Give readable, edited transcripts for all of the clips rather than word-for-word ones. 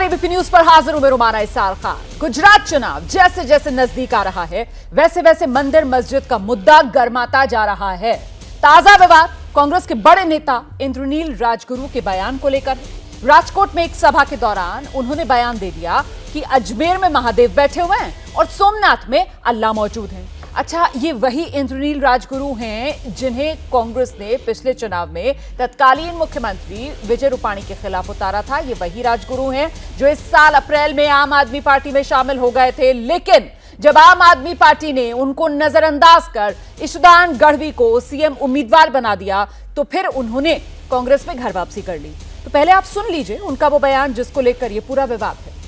नमस्कार, ABP news पर हाजिर हूं मैं रुमाना इसार खान। गुजरात चुनाव जैसे जैसे नजदीक आ रहा है वैसे वैसे मंदिर मस्जिद का मुद्दा गर्माता जा रहा है। ताजा विवाद कांग्रेस के बड़े नेता इंद्रनील राजगुरु के बयान को लेकर। राजकोट में एक सभा के दौरान उन्होंने बयान दे दिया कि अजमेर में महादेव बैठे हुए हैं और सोमनाथ में अल्लाह मौजूद हैं। अच्छा, ये वही इंद्रनील राजगुरु हैं जिन्हें कांग्रेस ने पिछले चुनाव में तत्कालीन मुख्यमंत्री विजय रूपाणी के खिलाफ उतारा था। ये वही राजगुरु हैं जो इस साल अप्रैल में आम आदमी पार्टी में शामिल हो गए थे, लेकिन जब आम आदमी पार्टी ने उनको नजरअंदाज कर इशुदान गढ़वी को सीएम उम्मीदवार बना दिया तो फिर उन्होंने कांग्रेस में घर वापसी कर ली। तो पहले आप सुन लीजिए उनका वो बयान जिसको लेकर ये पूरा विवाद है।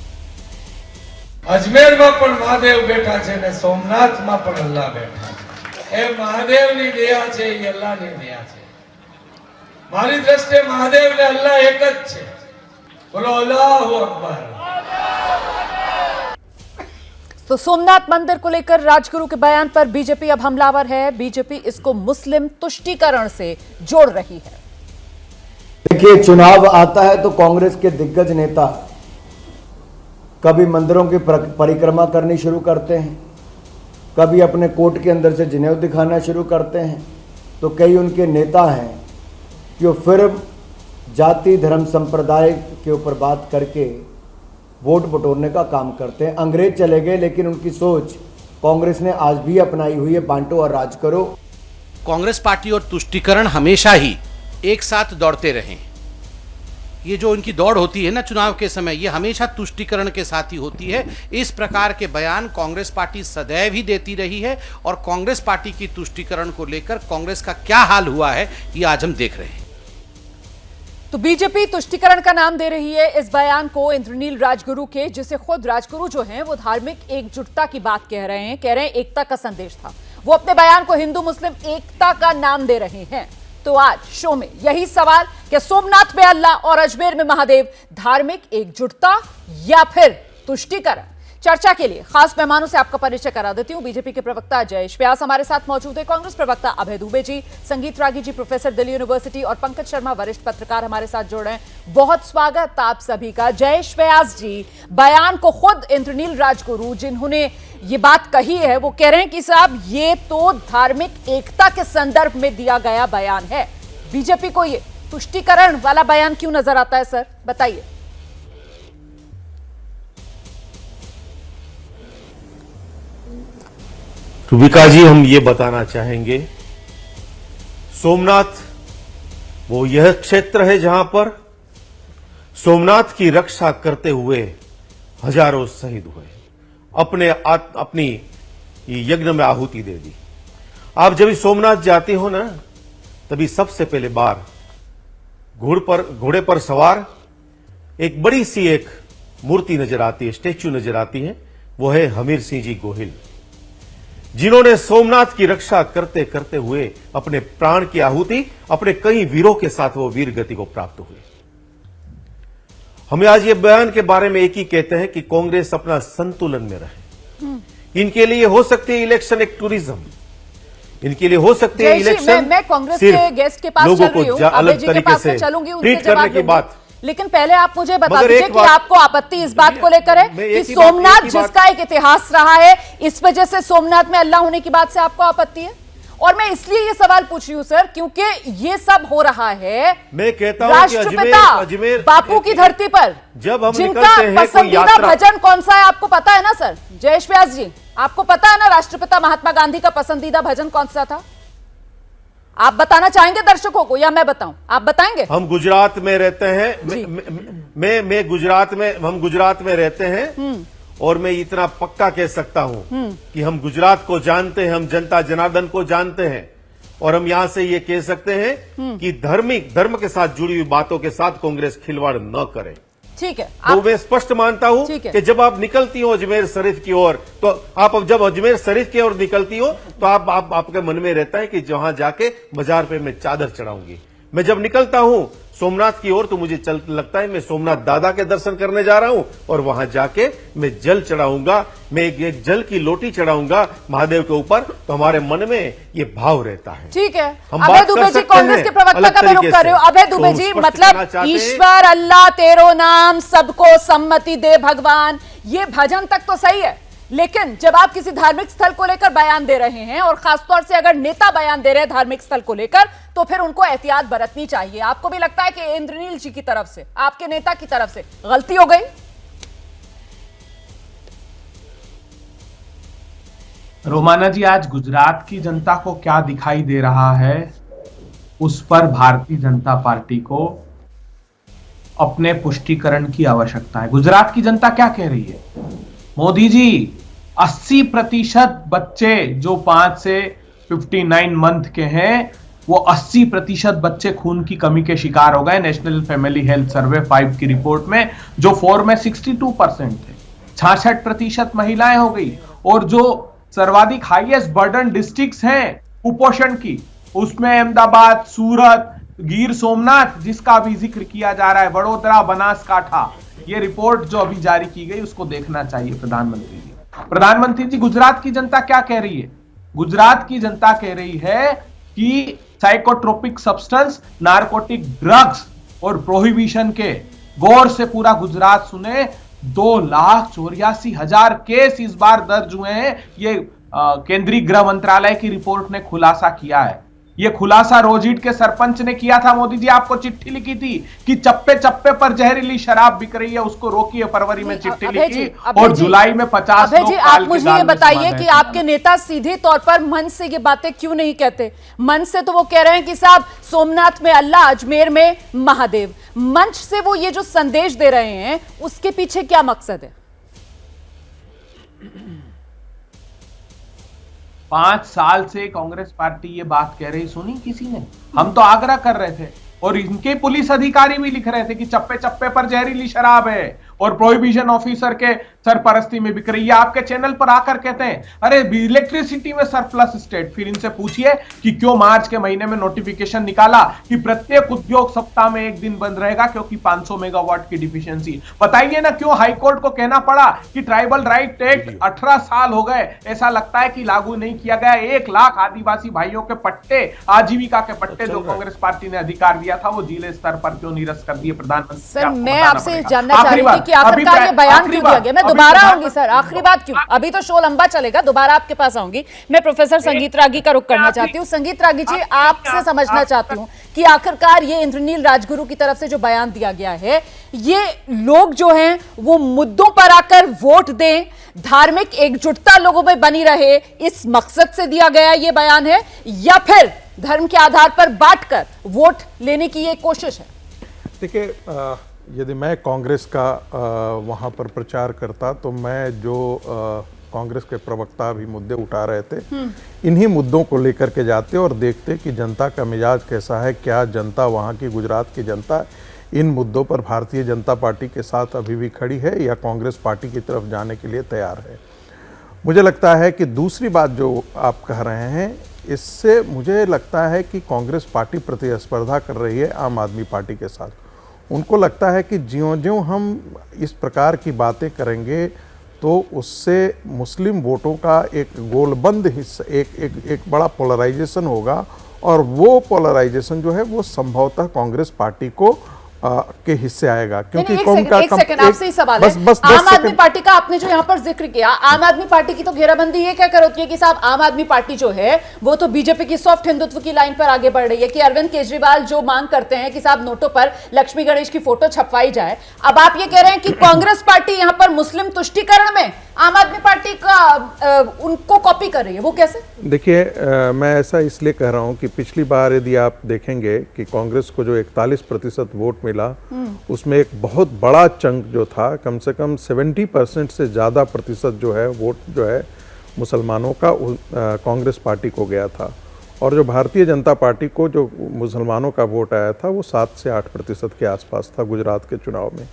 अजमेर में पण महादेव बैठा है ने सोमनाथ में पण अल्लाह बैठा है। ए महादेव नी दया छे, ये अल्लाह नी दया छे। मारी दृष्टिए महादेव ने अल्लाह एक ज छे। बोलो अल्लाहु अकबर। तो सोमनाथ मंदिर को लेकर राजगुरु के बयान पर बीजेपी अब हमलावर है। बीजेपी इसको मुस्लिम तुष्टीकरण से जोड़ रही है। देखिए, चुनाव आता है तो कांग्रेस के दिग्गज नेता कभी मंदिरों की परिक्रमा करनी शुरू करते हैं, कभी अपने कोर्ट के अंदर से जनेऊ दिखाना शुरू करते हैं, तो कई उनके नेता हैं कि वो फिर जाति धर्म संप्रदाय के ऊपर बात करके वोट बटोरने का काम करते हैं। अंग्रेज चले गए लेकिन उनकी सोच कांग्रेस ने आज भी अपनाई हुई है, बांटो और राज करो। कांग्रेस पार्टी और तुष्टीकरण हमेशा ही एक साथ दौड़ते रहे। ये जो इनकी दौड़ होती है ना चुनाव के समय, ये हमेशा तुष्टीकरण के साथ ही होती है। इस प्रकार के बयान कांग्रेस पार्टी सदैव ही देती रही है और कांग्रेस पार्टी की तुष्टीकरण को लेकर कांग्रेस का क्या हाल हुआ है ये आज हम देख रहे हैं। तो बीजेपी तुष्टीकरण का नाम दे रही है इस बयान को इंद्रनील राजगुरु के, जिसे खुद राजगुरु जो हैं वो धार्मिक एकजुटता की बात कह रहे हैं, एकता का संदेश था। वो अपने बयान को हिंदू मुस्लिम एकता का नाम दे रहे हैं। तो आज शो में यही सवाल कि सोमनाथ में अल्लाह और अजमेर में महादेव धार्मिक एकजुटता या फिर तुष्टीकरण। चर्चा के लिए खास मेहमानों से आपका परिचय करा देती हूं। बीजेपी के प्रवक्ता जयेश व्यास हमारे साथ मौजूद है, कांग्रेस प्रवक्ता अभय दुबे जी, संगीत रागी जी प्रोफेसर दिल्ली यूनिवर्सिटी और पंकज शर्मा वरिष्ठ पत्रकार हमारे साथ जुड़ रहे हैं। बहुत स्वागत आप सभी का। जयेश व्यास जी, बयान को खुद इंद्रनील राजगुरु जिन्होंने ये बात कही है वो कह रहे हैं कि साहब ये तो धार्मिक एकता के संदर्भ में दिया गया बयान है। बीजेपी को ये तुष्टीकरण वाला बयान क्यों नजर आता है सर, बताइए। रुबिका जी, हम ये बताना चाहेंगे, सोमनाथ वो यह क्षेत्र है जहां पर सोमनाथ की रक्षा करते हुए हजारों शहीद हुए, अपनी यज्ञ में आहुति दे दी। आप जब सोमनाथ जाते हो ना, तभी सबसे पहले बार घोड़े पर सवार एक बड़ी सी एक मूर्ति नजर आती है, स्टैच्यू नजर आती है। वो है हमीर सिंह जी गोहिल, जिन्होंने सोमनाथ की रक्षा करते करते हुए अपने प्राण की आहुति अपने कई वीरों के साथ वो वीर गति को प्राप्त हुए। हमें आज ये बयान के बारे में एक ही कहते हैं कि कांग्रेस अपना संतुलन में रहे। इनके लिए हो सकती है इलेक्शन एक टूरिज्म, इनके लिए हो सकती है इलेक्शन मैं कांग्रेस के गेस्ट के पास चल रही हूं, अलग तरीके से ट्रीट करने की बात। लेकिन पहले आप मुझे बता दीजिए कि आपको आपत्ति इस बात को लेकर है कि सोमनाथ जिसका एक इतिहास रहा है, इस वजह से सोमनाथ में अल्लाह होने की बात से आपको आपत्ति है? और मैं इसलिए ये सवाल पूछ रही हूं सर क्योंकि ये सब हो रहा है, मैं कहता हूं राष्ट्रपिता बापू की धरती पर, जब हम जिनका पसंदीदा भजन कौन सा है आपको पता है ना सर? जयेश व्यास जी, आपको पता है ना राष्ट्रपिता महात्मा गांधी का पसंदीदा भजन कौन सा था? आप बताना चाहेंगे दर्शकों को या मैं बताऊं? आप बताएंगे। हम गुजरात में रहते हैं, मैं गुजरात में, हम गुजरात में रहते हैं और मैं इतना पक्का कह सकता हूं कि हम गुजरात को जानते हैं, हम जनता जनार्दन को जानते हैं और हम यहां से ये कह सकते हैं कि धर्म के साथ जुड़ी हुई बातों के साथ कांग्रेस खिलवाड़ न करे। ठीक है, तो मैं स्पष्ट मानता हूं कि जब आप निकलती हो अजमेर शरीफ की ओर, तो आप जब अजमेर शरीफ की ओर निकलती हो तो आपके मन में रहता है कि जहां जाके बाजार पे मैं चादर चढ़ाऊंगी। मैं जब निकलता हूं सोमनाथ की ओर तो मुझे लगता है मैं सोमनाथ दादा के दर्शन करने जा रहा हूं और वहां जाके मैं जल चढ़ाऊंगा, मैं एक जल की लोटी चढ़ाऊंगा महादेव के ऊपर, तो हमारे मन में ये भाव रहता है। ठीक है, हम अभय बात दुबे कर जी सकते कांग्रेस हैं के प्रवक्ता अलग का मैं रुख तरीके कर रहे हो। से। अभय दुबे तो जी, हम स्पष्ट मतलब कहना चाहते हैं- ईश्वर अल्लाह तेरो नाम सबको सम्मति दे भगवान, ये भजन तक तो सही है, लेकिन जब आप किसी धार्मिक स्थल को लेकर बयान दे रहे हैं और खासतौर से अगर नेता बयान दे रहे हैं धार्मिक स्थल को लेकर, तो फिर उनको एहतियात बरतनी चाहिए। आपको भी लगता है कि इंद्रनील जी की तरफ से, आपके नेता की तरफ से गलती हो गई? रोमाना जी, आज गुजरात की जनता को क्या दिखाई दे रहा है, उस पर भारतीय जनता पार्टी को अपने पुष्टिकरण की आवश्यकता है। गुजरात की जनता क्या कह रही है? मोदी जी, 80% बच्चे जो 5 से 59 मंथ के हैं, वो 80% बच्चे खून की कमी के शिकार हो गए नेशनल फैमिली हेल्थ सर्वे 5 की रिपोर्ट में, जो 4 में 62% थे। 66% महिलाएं हो गई, और जो सर्वाधिक हाईएस्ट बर्डन डिस्ट्रिक्ट्स हैं कुपोषण की, उसमें अहमदाबाद, सूरत, गिर सोमनाथ, जिसका भी जिक्र किया जा रहा है, वडोदरा, बनासकांठा, ये रिपोर्ट जो अभी जारी की गई उसको देखना चाहिए प्रधानमंत्री जी। प्रधानमंत्री जी, गुजरात की जनता क्या कह रही है? गुजरात की जनता कह रही है कि साइकोट्रोपिक सब्सटेंस, नारकोटिक ड्रग्स और प्रोहिबिशन के, गौर से पूरा गुजरात सुने, 2,84,000 केस इस बार दर्ज हुए हैं। ये केंद्रीय गृह मंत्रालय की रिपोर्ट ने खुलासा किया है। ये खुलासा रोजिट के सरपंच ने किया था। मोदी जी, आपको चिट्ठी लिखी थी कि चप्पे चप्पे पर जहरीली शराब बिक रही है, उसको रोकिए। फरवरी में चिट्ठी लिखी और जुलाई में 50 अभय जी, आप मुझे ये बताइए कि आपके नेता सीधे तौर पर मन से ये बातें क्यों नहीं कहते? मन से तो वो कह रहे हैं कि साहब सोमनाथ में अल्लाह, अजमेर में महादेव। मंच से वो ये जो संदेश दे रहे हैं, उसके पीछे क्या मकसद है? 5 साल से कांग्रेस पार्टी ये बात कह रही, सुनी किसी ने? हम तो आग्रह कर रहे थे, और इनके पुलिस अधिकारी भी लिख रहे थे कि चप्पे चप्पे पर जहरीली शराब है और प्रोहिबिशन ऑफिसर के सरपरस्ती में बिक रही है। आपके चैनल पर आकर कहते हैं अरे इलेक्ट्रिसिटी में सरप्लस स्टेट। फिर इनसे पूछिए कि क्यों मार्च के महीने में नोटिफिकेशन निकाला कि प्रत्येक उद्योग सप्ताह में 1 दिन बंद रहेगा क्योंकि 500 मेगावाट की डिफिशियंसी। बताइए ना क्यों हाईकोर्ट को कहना पड़ा कि ट्राइबल राइट एक्ट 18 साल हो गए, ऐसा लगता है कि लागू नहीं किया गया। 1 लाख आदिवासी भाइयों के पट्टे, आजीविका के पट्टे जो कांग्रेस पार्टी ने अधिकार दिया था, वो जिले स्तर पर क्यों निरस्त कर दिए? प्रधानमंत्री सर, मैं आपसे जानना चाह रही थी कि आखिरकार ये बयान क्यों दिया गया? मैं दोबारा आऊंगी सर, आखिरी बात क्यों, अभी तो शो लंबा चलेगा, दोबारा आपके पास आऊंगी। मैं प्रोफेसर संगीत रागी का रुख करना चाहती हूँ। संगीत रागी जी, आपसे समझना चाहती हूँ कि आखिरकार ये इंद्रनील राजगुरु की तरफ से जो बयान दिया गया है, ये लोग जो हैं वो मुद्दों पर आकर वोट दें, धार्मिक एकजुटता लोगों में बनी रहे, इस मकसद से दिया गया ये बयान है, या फिर धर्म के आधार पर बांटकर वोट लेने की ये कोशिश है? देखिए, यदि मैं कांग्रेस का वहाँ पर प्रचार करता तो मैं जो कांग्रेस के प्रवक्ता भी मुद्दे उठा रहे थे, इन्हीं मुद्दों को लेकर के जाते और देखते कि जनता का मिजाज कैसा है, क्या जनता, वहाँ की गुजरात की जनता इन मुद्दों पर भारतीय जनता पार्टी के साथ अभी भी खड़ी है या कांग्रेस पार्टी की तरफ जाने के लिए तैयार है। मुझे लगता है कि दूसरी बात जो आप कह रहे हैं, इससे मुझे लगता है कि कांग्रेस पार्टी प्रतिस्पर्धा कर रही है आम आदमी पार्टी के साथ। उनको लगता है कि ज्यों-ज्यों हम इस प्रकार की बातें करेंगे तो उससे मुस्लिम वोटों का एक गोलबंद हिस्सा, एक बड़ा पोलराइजेशन होगा, और वो पोलराइजेशन जो है वो संभवतः कांग्रेस पार्टी को के हिस्से आएगा। क्योंकि एक सेकंड आपसे ही सवाल है, आम आदमी पार्टी का आपने जो यहाँ पर जिक्र किया, आम आदमी पार्टी की तो घेराबंदी ये कहकर होती है कि साहब आम आदमी पार्टी जो है वो तो बीजेपी की सॉफ्ट हिंदुत्व की लाइन पर आगे बढ़ रही है, कि अरविंद केजरीवाल जो मांग करते हैं कि साहब नोटों पर लक्ष्मी गणेश की फोटो छपवाई जाए, अब आप ये कह रहे हैं कि कांग्रेस पार्टी यहाँ पर मुस्लिम तुष्टीकरण में आम आदमी पार्टी का उनको कॉपी कर रही है, वो कैसे? देखिए, मैं ऐसा इसलिए कह रहा हूं कि पिछली बार यदि आप देखेंगे कि कांग्रेस को जो 41% वोट मिला, उसमें एक बहुत बड़ा चंक जो था, कम से कम 70% से ज़्यादा प्रतिशत जो है वोट जो है मुसलमानों का कांग्रेस पार्टी को गया था। और जो भारतीय जनता पार्टी को जो मुसलमानों का वोट आया था वो 7 से 8% के आसपास था गुजरात के चुनाव में।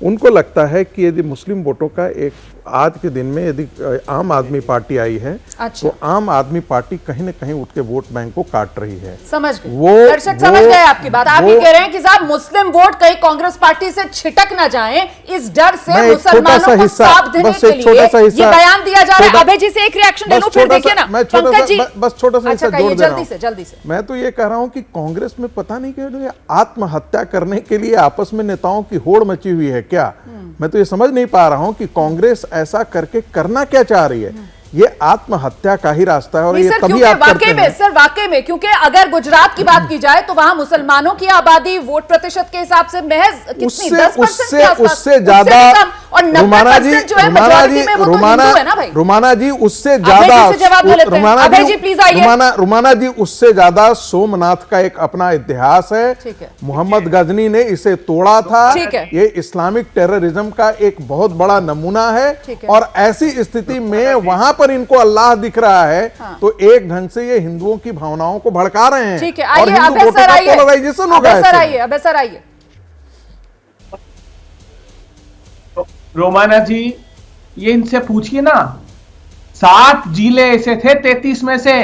उनको लगता है कि यदि मुस्लिम वोटों का एक आज के दिन में यदि आम आदमी पार्टी आई है, अच्छा। तो आम आदमी पार्टी कहीं ना कहीं उठ के वोट बैंक को काट रही है। समझ गए दर्शक, समझ गए आपकी बात। आप ये कह रहे हैं कि साहब मुस्लिम वोट कहीं कांग्रेस पार्टी से छिटक ना जाएं, इस डर से मुसलमानों को साथ देने के लिए ये बयान दिया जा रहा है। अभय जी से एक रिएक्शन ले लो, फिर देखिए ना पंकज जी। बस छोटा सा हिस्सा जोड़ दे रहा हूं। जल्दी से मैं तो ये कह रहा हूं कि कांग्रेस में पता नहीं क्यों आत्महत्या करने के लिए आपस में नेताओं की होड़ मची हुई है क्या? मैं तो ये समझ नहीं पा रहा हूं कि कांग्रेस ऐसा करके करना क्या चाह रही है। ये आत्महत्या का ही रास्ता है और ये तभी आप करते हैं। सर वाकई में, क्योंकि अगर गुजरात की बात की जाए तो वहां मुसलमानों की आबादी वोट प्रतिशत के हिसाब से महज कितनी, उससे ज्यादा और 90% जो है मेजॉरिटी में वो तो हिंदू है ना भाई। रुमाना जी उससे ज्यादा रुमाना जी उससे ज्यादा सोमनाथ का एक अपना इतिहास है। मोहम्मद गजनी ने इसे तोड़ा था। ये इस्लामिक टेररिज्म का एक बहुत बड़ा नमूना है और ऐसी स्थिति में वहां पर इनको अल्लाह दिख रहा है। हाँ। तो एक ढंग से ये हिंदुओं की भावनाओं को भड़का रहे हैं। ठीक है, और हिंदू वोटों का पोलराइजेशन होगा। अबे सर आइए। रोमाना जी, ये इनसे पूछिए ना, 7 जिले ऐसे थे 33 में से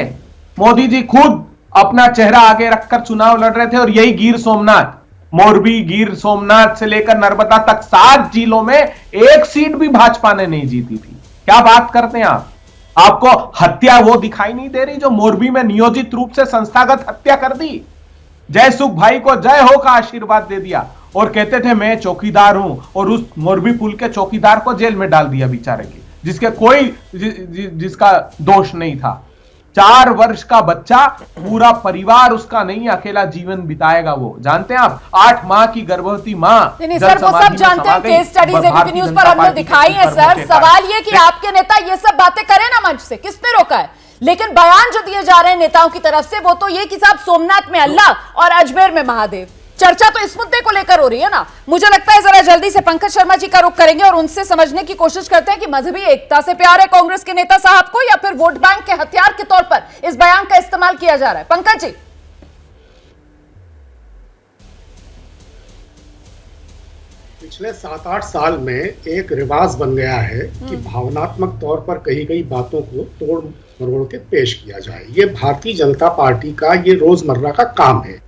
मोदी जी खुद अपना चेहरा आगे रखकर चुनाव लड़ रहे थे, और यही गिर सोमनाथ, मोरबी, गिर सोमनाथ से लेकर नर्मदा तक 7 जिलों में एक सीट भी भाजपा ने नहीं जीती थी। क्या बात करते हैं आप? आपको हत्या वो दिखाई नहीं दे रही जो मोरबी में नियोजित रूप से संस्थागत हत्या कर दी? जय सुख भाई को जय हो का आशीर्वाद दे दिया और कहते थे मैं चौकीदार हूं, और उस मोरबी पुल के चौकीदार को जेल में डाल दिया बेचारे के, जिसके जिसका दोष नहीं था। 4 वर्ष का बच्चा, पूरा परिवार उसका नहीं, अकेला जीवन बिताएगा वो। जानते हैं आप, 8 माह की गर्भवती माँ। सर वो सब जानते हैं, केस स्टडीज एबीपी न्यूज पर हमने दिखाई है। सर सवाल ये कि आपके नेता ये सब बातें करें ना मंच से, किसने रोका है? लेकिन बयान जो दिए जा रहे हैं नेताओं की तरफ से वो तो ये कि साहब सोमनाथ में अल्लाह और अजमेर में महादेव। चर्चा तो इस मुद्दे को लेकर हो रही है ना। मुझे लगता है जरा जल्दी से पंकज शर्मा जी का रुख करेंगे और उनसे समझने की कोशिश करते हैं कि मजहबी एकता से प्यार है कांग्रेस के नेता साहब को, या फिर वोट बैंक के हथियार के तौर पर इस बयान का इस्तेमाल किया जा रहा है। पंकज जी। पिछले 7-8 साल में एक रिवाज बन गया है कि भावनात्मक तौर पर कही गई बातों को तोड़ मरोड़ के पेश किया जाए। ये भारतीय जनता पार्टी का ये रोजमर्रा का काम है।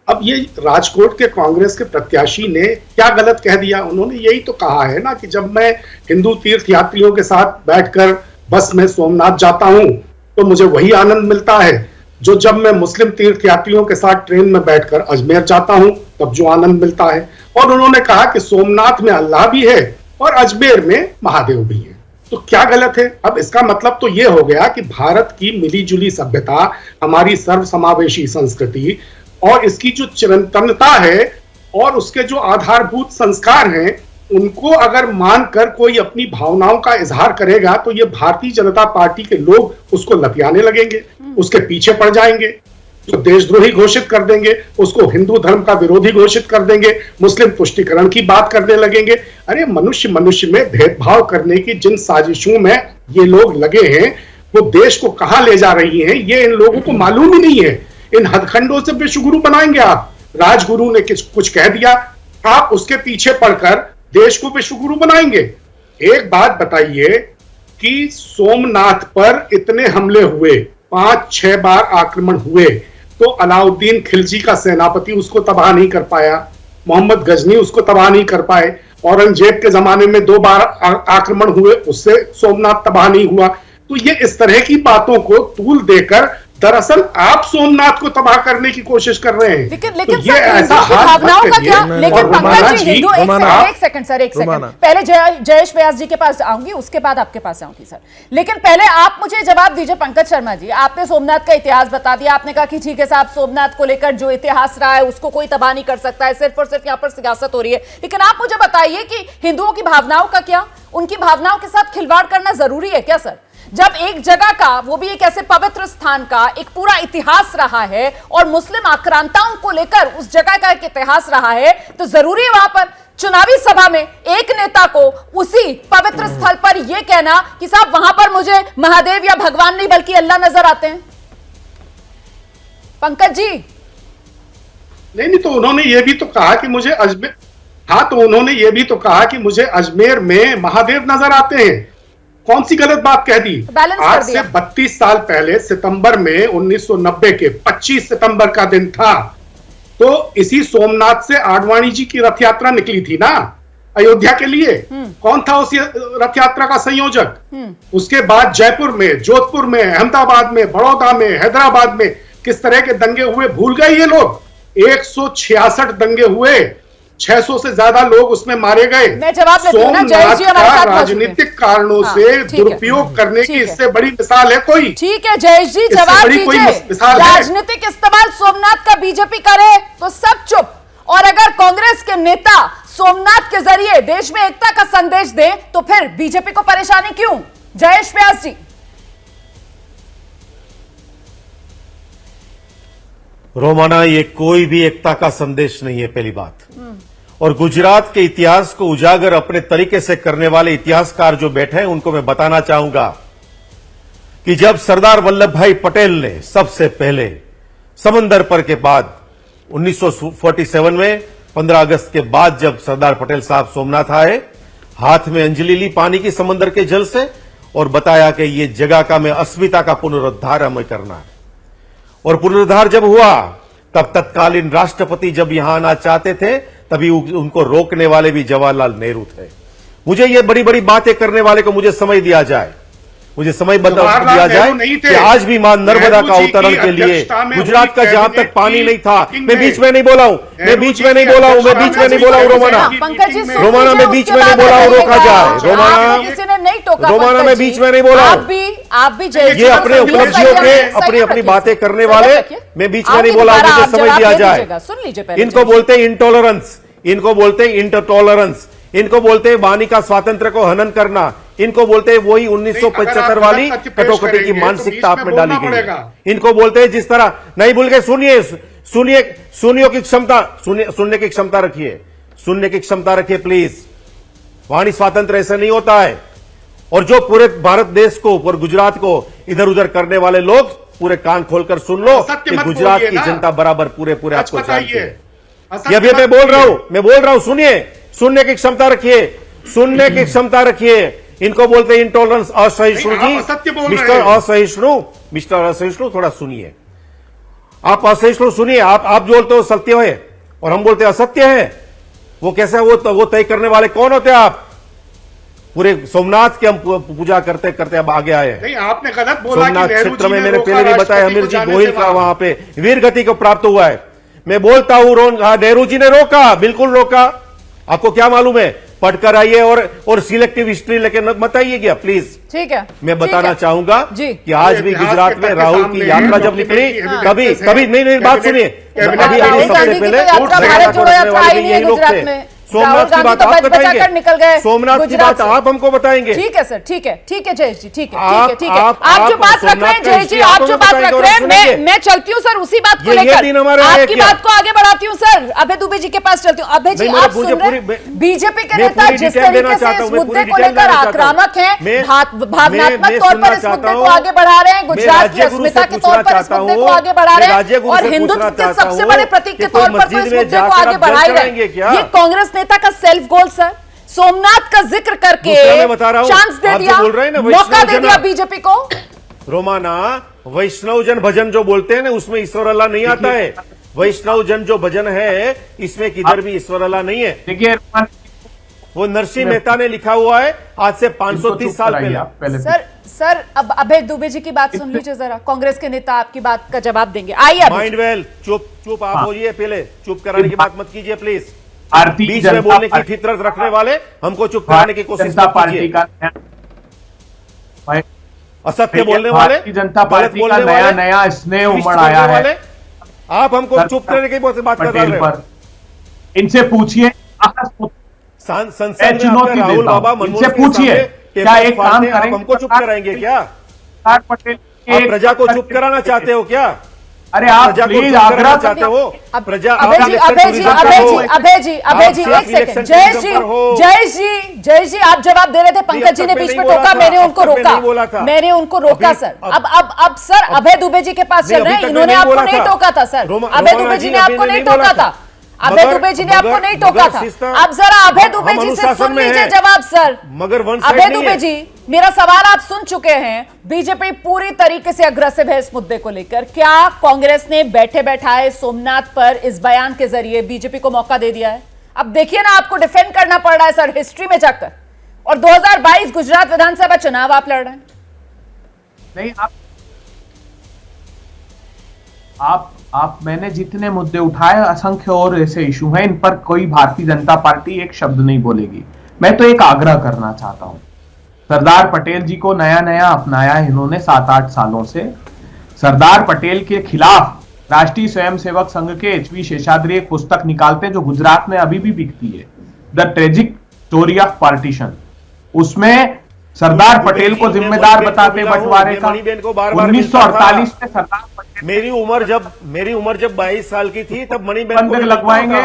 अब ये राजकोट के कांग्रेस के प्रत्याशी ने क्या गलत कह दिया? उन्होंने यही तो कहा है ना कि जब मैं हिंदू तीर्थ यात्रियों के साथ बैठकर बस में सोमनाथ जाता हूं तो मुझे वही आनंद मिलता है जो जब मैं मुस्लिम तीर्थ यात्रियों के साथ ट्रेन में बैठकर अजमेर जाता हूं तब जो आनंद मिलता है। और उन्होंने कहा कि सोमनाथ में अल्लाह भी है और अजमेर में महादेव भी है। तो क्या गलत है? अब इसका मतलब तो यह हो गया कि भारत की मिलीजुली सभ्यता, हमारी सर्वसमावेशी संस्कृति और इसकी जो चिरंतनता है और उसके जो आधारभूत संस्कार हैं, उनको अगर मानकर कोई अपनी भावनाओं का इजहार करेगा तो ये भारतीय जनता पार्टी के लोग उसको लतियाने लगेंगे, उसके पीछे पड़ जाएंगे, जो देशद्रोही घोषित कर देंगे, उसको हिंदू धर्म का विरोधी घोषित कर देंगे, मुस्लिम तुष्टीकरण की बात करने लगेंगे। अरे मनुष्य में भेदभाव करने की जिन साजिशों में ये लोग लगे हैं वो देश को कहां ले जा रही हैं ये इन लोगों को मालूम ही नहीं है। इन हथखंडों से विश्वगुरु बनाएंगे आप। राजगुरु ने कुछ कह दिया, आप उसके पीछे पड़कर देश को विश्वगुरु बनाएंगे। एक बात बताइए कि सोमनाथ पर इतने हमले हुए, 5-6 बार आक्रमण हुए, तो अलाउद्दीन खिलजी का सेनापति उसको तबाह नहीं कर पाया, मोहम्मद गजनी उसको तबाह नहीं कर पाए, औरंगजेब के जमाने में 2 बार आक्रमण हुए, उससे सोमनाथ तबाह नहीं हुआ। तो ये इस तरह की बातों को तूल देकर दरअसल आप सोमनाथ को तबाह करने की कोशिश कर रहे हैं। लेकिन तो ये ऐसा भावनाओं का क्या? लेकिन पंकज जी, हिंदू एक सेकंड पहले जयेश व्यास जी के पास आऊंगी, उसके बाद आपके पास आऊंगी सर। लेकिन पहले आप मुझे जवाब दीजिए पंकज शर्मा जी। आपने सोमनाथ का इतिहास बता दिया, आपने कहा कि ठीक है साहब, सोमनाथ को लेकर जो इतिहास रहा है उसको कोई तबाह नहीं कर सकता है, सिर्फ और सिर्फ यहाँ पर सियासत हो रही है। लेकिन आप मुझे बताइए कि हिंदुओं की भावनाओं का क्या? उनकी भावनाओं के साथ खिलवाड़ करना जरूरी है क्या सर? जब एक जगह का, वो भी एक ऐसे पवित्र स्थान का एक पूरा इतिहास रहा है और मुस्लिम आक्रांताओं को लेकर उस जगह का एक इतिहास रहा है, तो जरूरी है वहां पर चुनावी सभा में एक नेता को उसी पवित्र स्थल पर यह कहना कि साहब वहां पर मुझे महादेव या भगवान नहीं बल्कि अल्लाह नजर आते हैं? पंकज जी। नहीं, तो उन्होंने ये भी तो कहा कि मुझे अजमेर, हाँ तो उन्होंने ये भी तो कहा कि मुझे अजमेर में महादेव नजर आते हैं। कौन सी गलत बात कह दी? बैलेंस कर आज दिया। से 32 साल पहले सितंबर में 1990 के 25 सितंबर का दिन था, तो इसी सोमनाथ से आडवाणी जी की रथ यात्रा निकली थी ना अयोध्या के लिए। कौन था उस रथ यात्रा का संयोजक? उसके बाद जयपुर में, जोधपुर में, अहमदाबाद में, बड़ौदा में, हैदराबाद में किस तरह के दंगे हुए भूल गए ये लोग? 166 दंगे हुए, 600 से ज्यादा लोग उसमें मारे गए। मैं जवाब देती हूं ना, जयेश जी हमारे साथ मौजूद हैं। राजनीतिक कारणों हाँ, से ठीक है। दुरुपयोग करने की ठीक है। इससे बड़ी मिसाल है कोई? ठीक है जयेश जी, इससे जवाब बड़ी कोई दीजिए। मिसाल है? राजनीतिक इस्तेमाल सोमनाथ का बीजेपी करे तो सब चुप, और अगर कांग्रेस के नेता सोमनाथ के जरिए देश में एकता का संदेश दें तो फिर बीजेपी को परेशानी क्यों? जयेश व्यास जी। रोमाना, ये कोई भी एकता का संदेश नहीं है, पहली बात। और गुजरात के इतिहास को उजागर अपने तरीके से करने वाले इतिहासकार जो बैठे हैं उनको मैं बताना चाहूंगा कि जब सरदार वल्लभ भाई पटेल ने सबसे पहले समंदर पर के बाद 1947 में 15 अगस्त के बाद जब सरदार पटेल साहब सोमनाथ आए, हाथ में अंजलि ली पानी की समंदर के जल से, और बताया कि ये जगह का मैं अस्मिता का पुनरुद्धार हमें करना है। और पुनरुद्धार जब हुआ तब तत्कालीन राष्ट्रपति जब यहां आना चाहते थे तभी उनको रोकने वाले भी जवाहरलाल नेहरू थे। मुझे ये बड़ी बड़ी बातें करने वाले को मुझे समय दिया जाए, मुझे समय दिया जाए कि आज भी मां नर्मदा का अवतरण के लिए गुजरात का जहां तक पानी नहीं था, मैं बीच में नहीं बोला हूं, मैं बीच में नहीं बोला हूं, मैं बीच में नहीं बोला हूं रोमाना, पंकज जी रोमाना मैं बीच में नहीं बोला हूं, रोका जाए रोमाना, किसी ने नहीं टोका। रोमाना मैं बीच में नहीं बोला हूं। आप भी जयेश जी ये का अपने संदेश उपलब्धियों के संयम अपनी अपनी रखिए, बातें करने संयम वाले, रखिए। मैं बीच में आप नहीं भी बोला, दोबारा मुझे आप समय जवाब दिया दे जाए। दीजिएगा। सुन लीजिए पहले इनको बोलते हैं इंटॉलरेंस, इनको बोलते हैं इंटरटॉलरेंस, इनको बोलते हैं वाणी का स्वातंत्र को हनन करना, इनको बोलते हैं वही 1975 वाली कटौकटी की मानसिकता आप में डाली गई है। इनको बोलते हैं जिस तरह नहीं भूल के सुनिए सुनिए सुनियों की क्षमता, सुनने की क्षमता रखिए, सुनने की क्षमता रखिए प्लीज। वाणी स्वातंत्र ऐसा नहीं होता है। और जो पूरे भारत देश को और गुजरात को इधर उधर करने वाले लोग पूरे कान खोलकर सुन लो कि गुजरात की जनता बराबर पूरे पूरे आपको जानती है। ये अभी मैं बोल रहा हूं, सुनिए, सुनने की क्षमता रखिए, सुनने की क्षमता रखिए। इनको बोलते हैं इंटॉलरेंस, असहिष्णु जी, मिस्टर असहिष्णु, मिस्टर असहिष्णु, थोड़ा सुनिए। आप असहिष्णु सुनिए, आप बोलते हो सत्य है और हम बोलते असत्य है। वो कैसे, वो तय करने वाले कौन होते हैं आप? पूरे सोमनाथ की हम पूजा करते करते अब आगे आए हैं। नहीं, आपने गलत बोला। सोमनाथ क्षेत्र में मैंने पहले भी बताया, हमीर जी गोहिल का वहां पे वीर गति को प्राप्त हुआ है। मैं बोलता हूं नेहरू जी ने रोका, बिल्कुल रोका। आपको क्या मालूम है? पढ़कर आइए और सिलेक्टिव हिस्ट्री लेके मत आइएगा प्लीज। ठीक है, मैं बताना चाहूंगा जी कि आज भी गुजरात में राहुल की यात्रा जब निकली कभी नहीं बात सुनिए, अभी सबसे पहले भारत जोड़ो यात्रा आई नहीं है गुजरात में। सोमनाथ की बात आप बताएंगे, निकल गए सोमनाथ की बात आप हमको बताएंगे। ठीक है सर, ठीक है जयेश जी, ठीक है। आप जो बात रख रहे हैं जयेश जी, आप जो बात रख रहे हैं, मैं चलती हूँ सर उसी बात को लेकर, आपकी बात को आगे बढ़ाती हूँ सर। अभय दुबे जी के पास चलती हूँ। अभय जी, आप सुन रहे हैं बीजेपी के नेता जिस तरीके से इस मुद्दे को लेकर आक्रामक हैं, भावनात्मक तौर पर इस मुद्दे को आगे बढ़ा रहे हैं, गुजरात की अस्मिता के तौर पर इस मुद्दे को आगे बढ़ा रहे हैं, और हिंदुत्व के सबसे बड़े प्रतीक के तौर पर तो इस मुद्दे को आगे बढ़ाए रहे हैं। ये कांग्रेस नेता का सेल्फ गोल सर, सोमनाथ का जिक्र करके चांस दे दिया, मौका दे दिया बीजेपी को। रोमाना, वैष्णव जन भजन जो बोलते हैं ना, उसमें ईश्वर अल्लाह नहीं आता है। वैष्णव जन जो भजन है इसमें किधर भी ईश्वर अल्लाह नहीं है। देखिए, वो नरसिंह मेहता ने लिखा हुआ है आज से 530 साल पहले। सर अब अभय दुबे जी की बात सुन लीजिए जरा, कांग्रेस के नेता आपकी बात का जवाब देंगे। आइए माइंड वेल, चुप आप होइए, पहले चुप कराने की बात मत कीजिए प्लीज। भारतीय बीच में बोलने की फितरत रखने वाले हमको चुप कराने की कोशिश जनता पार्टी का असत्य बोलने वाले, भारतीय जनता पार्टी का नया स्नेह उमड़ आया है। आप हमको चुप करने की बात कर रहे हैं। इनसे पूछिए, संसद में राहुल बाबा मनमोहन पूछिए, क्या एक काम करेंगे? हमको चुप कराएंगे क्या? पटेल आप प्रजा को चुप कराना चाहते हो क्या? अरे आप प्लीज आग्रह चाहते हो प्रजा? अभय जी एक सेकंड, जयेश जी आप जवाब दे रहे थे, पंकज जी ने बीच में टोका, मैंने उनको रोका सर। अब सर अभय दुबे जी के पास चल रहे हैं, इन्होंने आपको नहीं टोका था सर, अभय दुबे जी ने आपको नहीं टोका था। अभय दुबे जी ने आपको नहीं टोका था। अब जरा अभय दुबे जी से सुन लीजिए जवाब सर। मगर अभय दुबे जी, मेरा सवाल आप सुन चुके हैं। बीजेपी पूरी तरीके से अग्रेसिव है इस मुद्दे को लेकर। क्या कांग्रेस ने बैठे बैठाए सोमनाथ पर इस बयान के जरिए बीजेपी को मौका दे दिया है? अब देखिए ना, आपको डिफेंड करना पड़ रहा है सर हिस्ट्री में जाकर, और 2022 गुजरात विधानसभा चुनाव आप लड़ रहे हैं। नहीं, आप मैंने जितने मुद्दे उठाए, असंख्य और ऐसे इशू हैं, इन पर कोई भारतीय जनता पार्टी एक शब्द नहीं बोलेगी। मैं तो एक आग्रह करना चाहता हूं, सरदार पटेल जी को नया नया अपनाया है इन्होंने 7-8 सालों से। सरदार पटेल के खिलाफ राष्ट्रीय स्वयंसेवक संघ के एचवी शेषाद्री एक पुस्तक निकालते हैं जो गुजरात में अभी भी बिकती है, the tragic story of partition. उसमें सरदार पटेल को जिम्मेदार बताते बंटवारे का। 1948 में सरदार पटेल, मेरी उम्र जब 22 साल की थी तब मणिबेन बंधक लगवाएंगे